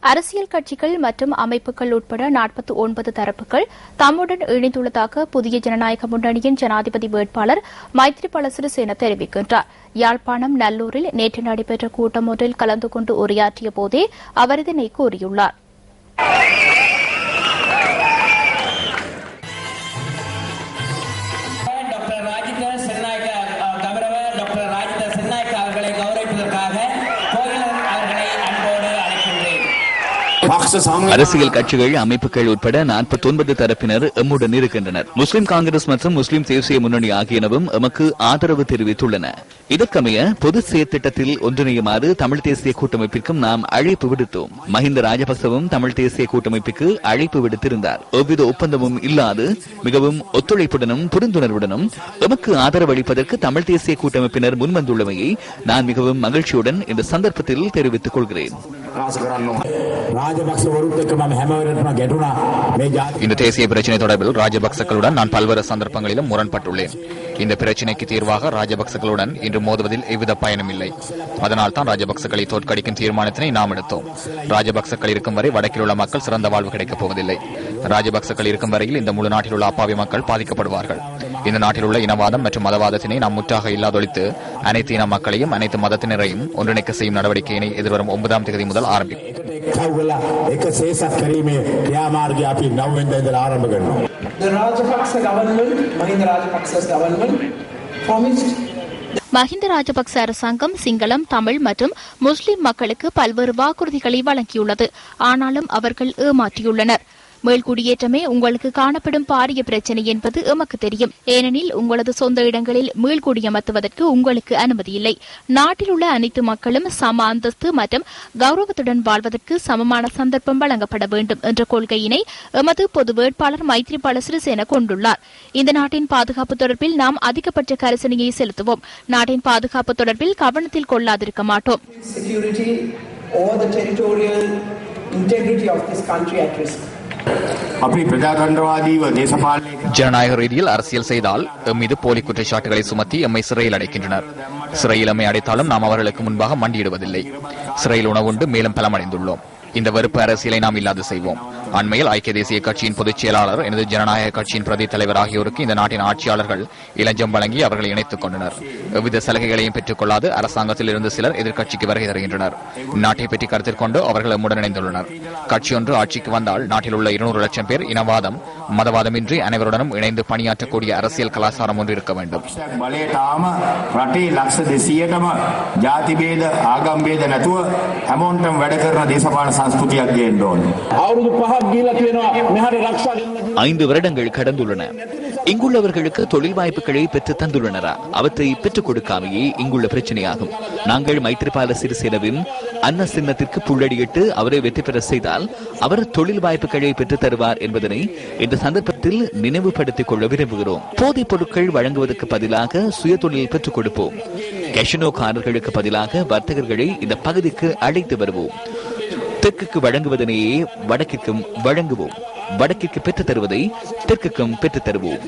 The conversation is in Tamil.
அரசியல் கட்சிகள் மற்றும் அமைப்புகள் உட்பட 49 தரப்புகள் தம்முடன் இணைந்துள்ளதாக புதிய ஜனநாயக முன்னணியின் ஜனாதிபதி வேட்பாளர் மைத்ரிபால சிறிசேன தெரிவிக்கின்றார். யாழ்ப்பாணம் நல்லூரில் நேற்று நடைபெற்ற கூட்டம் ஒன்றில் கலந்து கொண்டு உரையாற்றிய போதே அவர் இதனை கூறியுள்ளார். அரசியல் கட்சிகள் அமைப்புகள் உட்பட 49 தரப்பினர் எம்முடன் இருக்கின்றனர். முஸ்லிம் காங்கிரஸ் மற்றும் முஸ்லிம் தேசிய முன்னணி ஆகியனவும் எமக்கு ஆதரவு தெரிவித்துள்ளன. இதற்கமைய பொது செயற்திட்டத்தில் ஒன்றிணையுமாறு தமிழ் தேசிய கூட்டமைப்பிற்கும் நாம் அழைப்பு விடுத்தோம். மஹிந்த ராஜபக்சவும் தமிழ் தேசிய கூட்டமைப்புக்கு அழைப்பு விடுத்திருந்தார். எவ்வித ஒப்பந்தமும் இல்லாது மிகவும் ஒத்துழைப்புடனும் புரிந்துணர்வுடனும் எமக்கு ஆதரவு அளிப்பதற்கு தமிழ் தேசிய கூட்டமைப்பினர் முன்வந்துள்ளமையை நான் மிகவும் மகிழ்ச்சியுடன் இந்த சந்தர்ப்பத்தில் தெரிவித்துக் கொள்கிறேன். இந்த தேசிய பிரச்சினை தொடர்பில் ராஜபக்சக்களுடன் நான் பல்வேறு சந்தர்ப்பங்களிலும் முரண்பட்டுள்ளேன். இந்த பிரச்சினைக்கு தீர்வாக ராஜபக்சக்களுடன் இன்று மோதுவதில் எவ்வித பயனும் இல்லை. அதனால் தான் ராஜபக்சக்களை தோற்கடிக்கும் தீர்மானத்தினை நாம் எடுத்தோம். ராஜபக்சக்கள் இருக்கும் வரை வடக்கில் உள்ள மக்கள் சிறந்த வாழ்வு கிடைக்கப் போவதில்லை. ராஜபக்சக்கள் இருக்கும் வரையில் இந்த முழு நாட்டில் உள்ள அப்பாவி மக்கள் பாதிக்கப்படுவார்கள். இந்த நாட்டில் உள்ள இனவாதம் மற்றும் மதவாதத்தினை நாம் முற்றாக இல்லாதொழித்து அனைத்து இன மக்களையும் அனைத்து மதத்தினரையும் ஒன்றிணைக்க செய்யும் நடவடிக்கையினை எதிர்வரும் 9ஆம் தேதி முதல் ஆரம்பிக்கும். மஹிந்த ராஜபக்ச அரசாங்கம் சிங்களம், தமிழ் மற்றும் முஸ்லிம் மக்களுக்கு பல்வேறு வாக்குறுதிகளை வழங்கியுள்ளது. ஆனாலும் அவர்கள் ஏமாற்றியுள்ளனர். மீள்குடியேற்றமே உங்களுக்கு காணப்படும் பாரிய பிரச்சினை என்பது எமக்கு தெரியும். ஏனெனில் உங்களது சொந்த இடங்களில் மீள்குடியமர்த்துவதற்கு உங்களுக்கு அனுமதி இல்லை. நாட்டில் உள்ள அனைத்து மக்களும் சம அந்தஸ்து மற்றும் கௌரவத்துடன் வாழ்வதற்கு சமமான சந்தர்ப்பம் வழங்கப்பட வேண்டும் என்ற கொள்கையினை எமது பொது வேட்பாளர் மைத்ரிபால சிறிசேன கொண்டுள்ளார். இந்த நாட்டின் பாதுகாப்பு தொடர்பில் நாம் அதிகபட்ச கரிசனையை செலுத்துவோம். நாட்டின் பாதுகாப்பு தொடர்பில் கவனத்தில் கொள்ளாதிருக்க மாட்டோம். ஜனநாயக ரீதியில் அரசியல் செய்தால் மீது போலி குற்றச்சாட்டுகளை சுமத்தி எம்மை சிறையில் அடைக்கின்றனர். சிறையில் எம்மை அடைத்தாலும் நாம் அவர்களுக்கு முன்பாக மண்டியிடுவதில்லை. சிறையில் உணவுண்டு மேலும் பலமடைந்துள்ளோம். இந்த வெறுப்பு அரசியலை நாம் இல்லாது செய்வோம். அண்மையில் ஐக்கிய தேசிய கட்சியின் பொதுச் செயலாளர் எனது ஜனநாயக கட்சியின் பிரதி தலைவர் ஆகியோருக்கு இந்த நாட்டின் ஆட்சியாளர்கள் இளஞ்சம் வழங்கி அவர்களை இணைத்துக் கொண்டனர். எவ்வித சலுகைகளையும் பெற்றுக் கொள்ளாது அரசாங்கத்தில் இருந்து சிலர் எதிர்க்கட்சிக்கு வருகை தருகின்றனர். நாட்டை பற்றி கருத்தில் கொண்டு அவர்கள் எம்முடன் இணைந்துள்ளனர். கட்சி ஒன்று ஆட்சிக்கு வந்தால் நாட்டில் உள்ள 200 லட்சம் பேர் இனவாதம் மதவாதமின்றி அனைவருடனும் இணைந்து பணியாற்றக்கூடிய அரசியல் கலாச்சாரம் ஒன்று இருக்க வேண்டும். ஐந்து வருடங்கள் கடந்துள்ளன. இங்குள்ளவர்களுக்கு தொழில் வாய்ப்புகளை பெற்று தந்துள்ளனரா? அவற்றை பெற்றுக் கொடுக்காமையே இங்குள்ள பிரச்சனையாகும். நாங்கள் மைத்ரிபால சிறிசேனவின் அன்ன சின்னத்திற்கு புள்ளடியிட்டு அவரை வெற்றி பெற செய்தால் அவர் தொழில் வாய்ப்புகளை பெற்றுத் தருவார் என்பதனை இந்த சந்தர்ப்பத்தில் நினைவுபடுத்திக் கொள்ள விரும்புகிறோம். போதைப் பொருட்கள் வழங்குவதற்கு பதிலாக சுய தொழில் பெற்றுக் கொடுப்போம். கேஷினோக்காரர்களுக்கு பதிலாக வர்த்தகர்களை இந்த பகுதிக்கு அழைத்து வருவோம். தெற்குக்கு வழங்குவதனையே வடக்கிற்கும் வழங்குவோம். வடக்கிற்கு பெற்றுத் தருவதை தெற்குக்கும் பெற்றுத் தருவோம்.